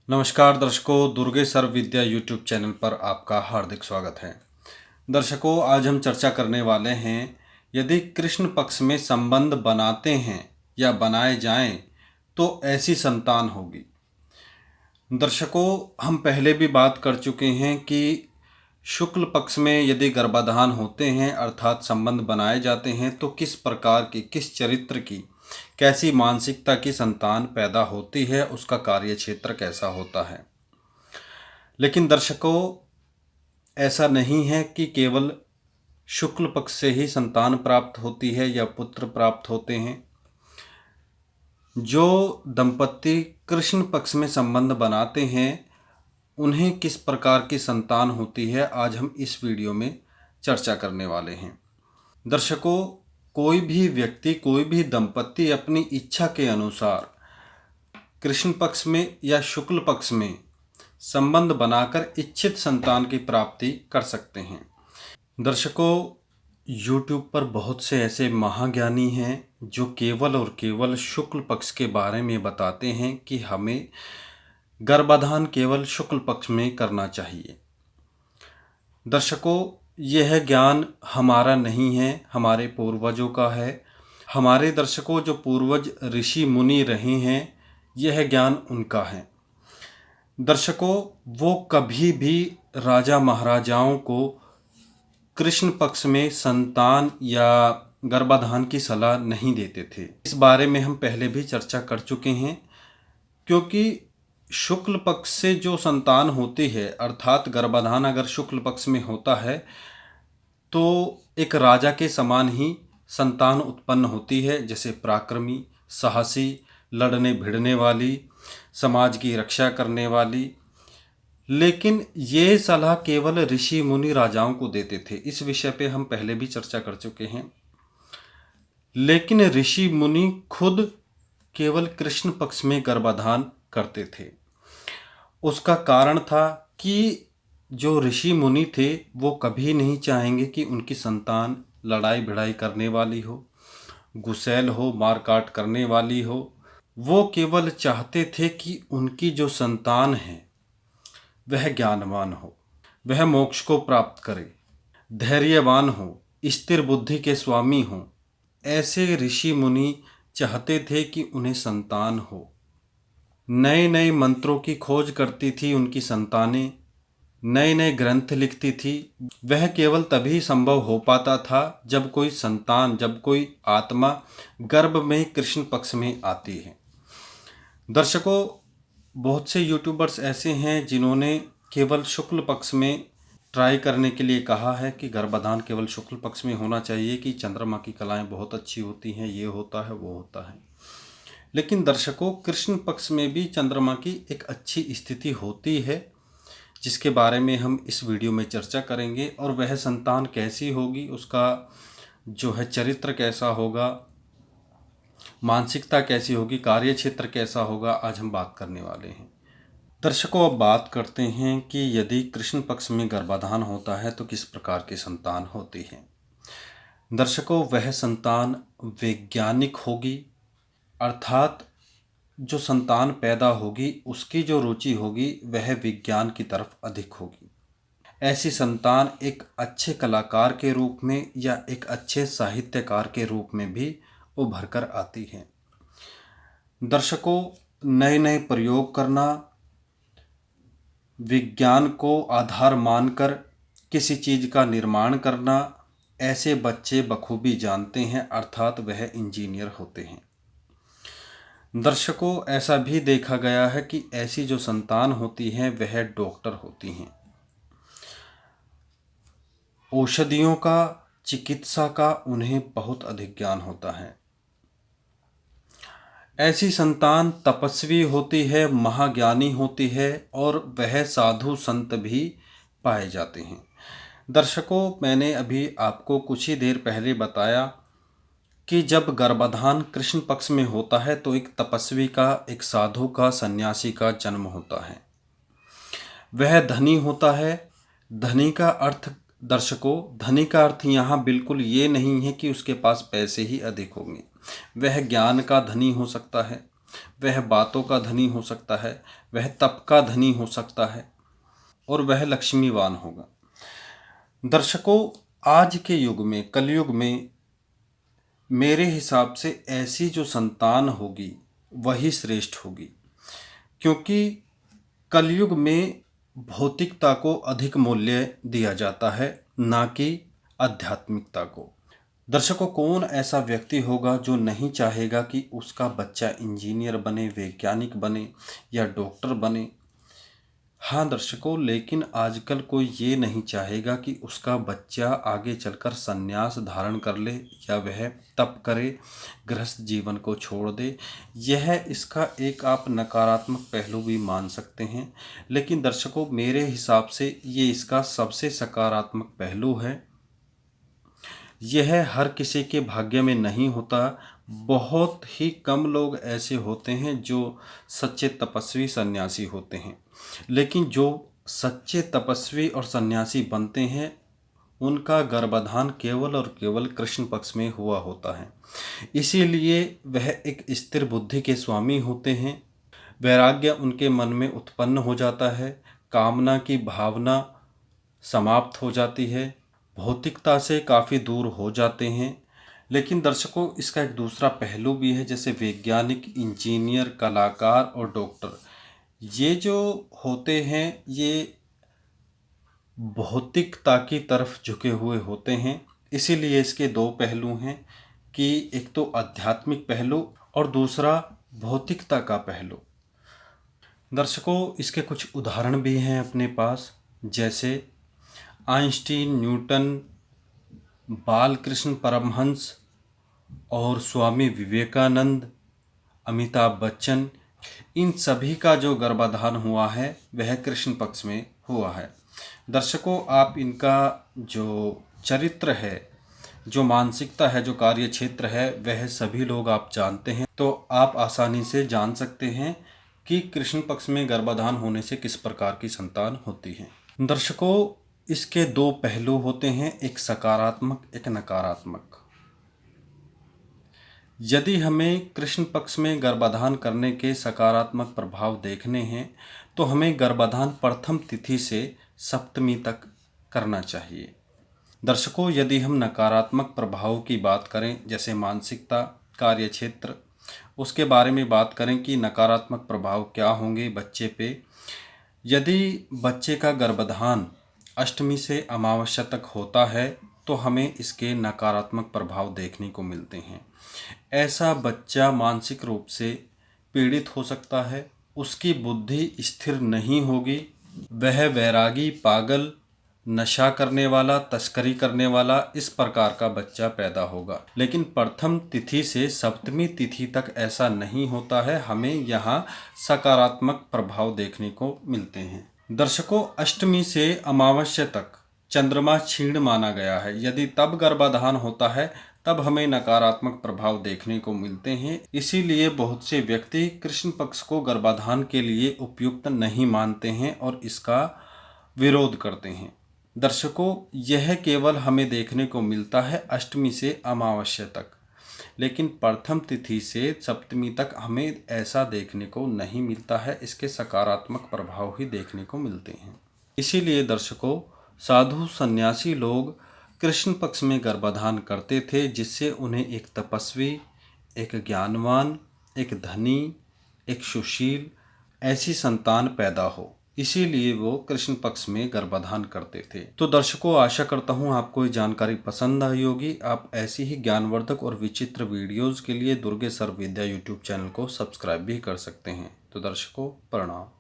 नमस्कार दर्शकों, दुर्गे सर्व विद्या YouTube channel पर आपका हार्दिक स्वागत है। दर्शकों, आज हम चर्चा करने वाले हैं, यदि कृष्ण पक्ष में संबंध बनाते हैं या बनाए जाएं तो ऐसी संतान होगी। दर्शकों, हम पहले भी बात कर चुके हैं कि शुक्ल पक्ष में यदि गर्भाधान होते हैं अर्थात संबंध बनाए जाते हैं तो किस प्रकार की, किस चरित्र की, कैसी मानसिकता की संतान पैदा होती है, उसका कार्य क्षेत्र कैसा होता है। लेकिन दर्शकों, ऐसा नहीं है कि केवल शुक्ल पक्ष से ही संतान प्राप्त होती है या पुत्र प्राप्त होते हैं। जो दंपति कृष्ण पक्ष में संबंध बनाते हैं उन्हें किस प्रकार की संतान होती है, आज हम इस वीडियो में चर्चा करने वाले हैं। दर्शकों, कोई भी व्यक्ति, कोई भी दंपति अपनी इच्छा के अनुसार कृष्ण पक्ष में या शुक्ल पक्ष में संबंध बनाकर इच्छित संतान की प्राप्ति कर सकते हैं। दर्शकों, YouTube पर बहुत से ऐसे महाज्ञानी हैं जो केवल और केवल शुक्ल पक्ष के बारे में बताते हैं कि हमें गर्भाधान केवल शुक्ल पक्ष में करना चाहिए। दर्शकों, यह ज्ञान हमारा नहीं है, हमारे पूर्वजों का है। हमारे दर्शकों, जो पूर्वज ऋषि मुनि रहे हैं, यह ज्ञान उनका है। दर्शकों, वो कभी भी राजा महाराजाओं को कृष्ण पक्ष में संतान या गर्भाधान की सलाह नहीं देते थे। इस बारे में हम पहले भी चर्चा कर चुके हैं, क्योंकि शुक्ल पक्ष से जो संतान होती है अर्थात गर्भाधान अगर शुक्ल पक्ष में होता है तो एक राजा के समान ही संतान उत्पन्न होती है, जैसे पराक्रमी, साहसी, लड़ने भिड़ने वाली, समाज की रक्षा करने वाली। लेकिन ये सलाह केवल ऋषि मुनि राजाओं को देते थे। इस विषय पे हम पहले भी चर्चा कर चुके हैं। लेकिन ऋषि मुनि खुद केवल कृष्ण पक्ष में गर्भाधान करते थे। उसका कारण था कि जो ऋषि मुनि थे वो कभी नहीं चाहेंगे कि उनकी संतान लड़ाई भिड़ाई करने वाली हो, गुस्सैल हो, मारकाट करने वाली हो। वो केवल चाहते थे कि उनकी जो संतान है वह ज्ञानवान हो, वह मोक्ष को प्राप्त करे, धैर्यवान हो, स्थिर बुद्धि के स्वामी हो। ऐसे ऋषि मुनि चाहते थे कि उन्हें संतान हो। नए नए मंत्रों की खोज करती थी उनकी संतानें, नए नए ग्रंथ लिखती थी। वह केवल तभी संभव हो पाता था जब कोई संतान, जब कोई आत्मा गर्भ में कृष्ण पक्ष में आती है। दर्शकों, बहुत से यूट्यूबर्स ऐसे हैं जिन्होंने केवल शुक्ल पक्ष में ट्राई करने के लिए कहा है कि गर्भाधान केवल शुक्ल पक्ष में होना चाहिए, कि चंद्रमा की कलाएं बहुत अच्छी होती हैं, ये होता है, वो होता है। लेकिन दर्शकों, कृष्ण पक्ष में भी चंद्रमा की एक अच्छी स्थिति होती है, जिसके बारे में हम इस वीडियो में चर्चा करेंगे। और वह संतान कैसी होगी, उसका जो है चरित्र कैसा होगा, मानसिकता कैसी होगी, कार्य क्षेत्र कैसा होगा, आज हम बात करने वाले हैं। दर्शकों, अब बात करते हैं कि यदि कृष्ण पक्ष में गर्भाधान होता है तो किस प्रकार की संतान होती है। दर्शकों, वह संतान वैज्ञानिक होगी, अर्थात जो संतान पैदा होगी उसकी जो रुचि होगी वह विज्ञान की तरफ अधिक होगी। ऐसी संतान एक अच्छे कलाकार के रूप में या एक अच्छे साहित्यकार के रूप में भी उभर कर आती है। दर्शकों, नए नए प्रयोग करना, विज्ञान को आधार मानकर किसी चीज़ का निर्माण करना, ऐसे बच्चे बखूबी जानते हैं, अर्थात वह इंजीनियर होते हैं। दर्शकों, ऐसा भी देखा गया है कि ऐसी जो संतान होती हैं वह डॉक्टर होती हैं। औषधियों का, चिकित्सा का उन्हें बहुत अधिक ज्ञान होता है। ऐसी संतान तपस्वी होती है, महाज्ञानी होती है और वह साधु संत भी पाए जाते हैं। दर्शकों, मैंने अभी आपको कुछ ही देर पहले बताया कि जब गर्भाधान कृष्ण पक्ष में होता है तो एक तपस्वी का, एक साधु का, सन्यासी का जन्म होता है। वह धनी होता है। धनी का अर्थ, दर्शकों, धनी का अर्थ यहाँ बिल्कुल ये नहीं है कि उसके पास पैसे ही अधिक होंगे। वह ज्ञान का धनी हो सकता है, वह बातों का धनी हो सकता है, वह तप का धनी हो सकता है और वह लक्ष्मीवान होगा। दर्शकों, आज के युग में, कलयुग में, मेरे हिसाब से ऐसी जो संतान होगी वही श्रेष्ठ होगी, क्योंकि कलयुग में भौतिकता को अधिक मूल्य दिया जाता है, ना कि आध्यात्मिकता को। दर्शकों, कौन ऐसा व्यक्ति होगा जो नहीं चाहेगा कि उसका बच्चा इंजीनियर बने, वैज्ञानिक बने या डॉक्टर बने। हाँ दर्शकों, लेकिन आजकल कोई ये नहीं चाहेगा कि उसका बच्चा आगे चलकर संन्यास धारण कर ले या वह तप करे, गृहस्थ जीवन को छोड़ दे। यह इसका एक आप नकारात्मक पहलू भी मान सकते हैं, लेकिन दर्शकों मेरे हिसाब से ये इसका सबसे सकारात्मक पहलू है। यह हर किसी के भाग्य में नहीं होता। बहुत ही कम लोग ऐसे होते हैं जो सच्चे तपस्वी सन्यासी होते हैं, लेकिन जो सच्चे तपस्वी और सन्यासी बनते हैं उनका गर्भाधान केवल और केवल कृष्ण पक्ष में हुआ होता है। इसीलिए वह एक स्थिर बुद्धि के स्वामी होते हैं। वैराग्य उनके मन में उत्पन्न हो जाता है, कामना की भावना समाप्त हो जाती है, भौतिकता से काफ़ी दूर हो जाते हैं। लेकिन दर्शकों, इसका एक दूसरा पहलू भी है, जैसे वैज्ञानिक, इंजीनियर, कलाकार और डॉक्टर, ये जो होते हैं ये भौतिकता की तरफ झुके हुए होते हैं। इसीलिए इसके दो पहलू हैं कि एक तो आध्यात्मिक पहलू और दूसरा भौतिकता का पहलू। दर्शकों, इसके कुछ उदाहरण भी हैं अपने पास, जैसे आइंस्टीन, न्यूटन, बालकृष्ण परमहंस और स्वामी विवेकानंद, अमिताभ बच्चन, इन सभी का जो गर्भाधान हुआ है वह कृष्ण पक्ष में हुआ है। दर्शकों, आप इनका जो चरित्र है, जो मानसिकता है, जो कार्य क्षेत्र है, वह सभी लोग आप जानते हैं, तो आप आसानी से जान सकते हैं कि कृष्ण पक्ष में गर्भाधान होने से किस प्रकार की संतान होती है। दर्शकों, इसके दो पहलू होते हैं, एक सकारात्मक, एक नकारात्मक। यदि हमें कृष्ण पक्ष में गर्भाधान करने के सकारात्मक प्रभाव देखने हैं तो हमें गर्भाधान प्रथम तिथि से सप्तमी तक करना चाहिए। दर्शकों, यदि हम नकारात्मक प्रभाव की बात करें, जैसे मानसिकता, कार्यक्षेत्र, उसके बारे में बात करें कि नकारात्मक प्रभाव क्या होंगे बच्चे पे। यदि बच्चे का गर्भाधान अष्टमी से अमावस्या तक होता है तो हमें इसके नकारात्मक प्रभाव देखने को मिलते हैं। ऐसा बच्चा मानसिक रूप से पीड़ित हो सकता है, उसकी बुद्धि स्थिर नहीं होगी, वह वैरागी, पागल, नशा करने वाला, तस्करी करने वाला, इस प्रकार का बच्चा पैदा होगा। लेकिन प्रथम तिथि से सप्तमी तिथि तक ऐसा नहीं होता है, हमें यहाँ सकारात्मक प्रभाव देखने को मिलते हैं। दर्शकों, अष्टमी से अमावस्या तक चंद्रमा क्षीण माना गया है। यदि तब गर्भाधान होता है तब हमें नकारात्मक प्रभाव देखने को मिलते हैं। इसीलिए बहुत से व्यक्ति कृष्ण पक्ष को गर्भाधान के लिए उपयुक्त नहीं मानते हैं और इसका विरोध करते हैं। दर्शकों, यह केवल हमें देखने को मिलता है अष्टमी से अमावस्या तक, लेकिन प्रथम तिथि से सप्तमी तक हमें ऐसा देखने को नहीं मिलता है। इसके सकारात्मक प्रभाव ही देखने को मिलते हैं। इसीलिए दर्शकों, साधु सन्यासी लोग कृष्ण पक्ष में गर्भाधान करते थे, जिससे उन्हें एक तपस्वी, एक ज्ञानवान, एक धनी, एक सुशील ऐसी संतान पैदा हो। इसीलिए वो कृष्ण पक्ष में गर्भाधान करते थे। तो दर्शकों, आशा करता हूँ आपको ये जानकारी पसंद आई होगी। आप ऐसी ही ज्ञानवर्धक और विचित्र वीडियोज़ के लिए दुर्गे सर्व विद्या यूट्यूब चैनल को सब्सक्राइब भी कर सकते हैं। तो दर्शकों, प्रणाम।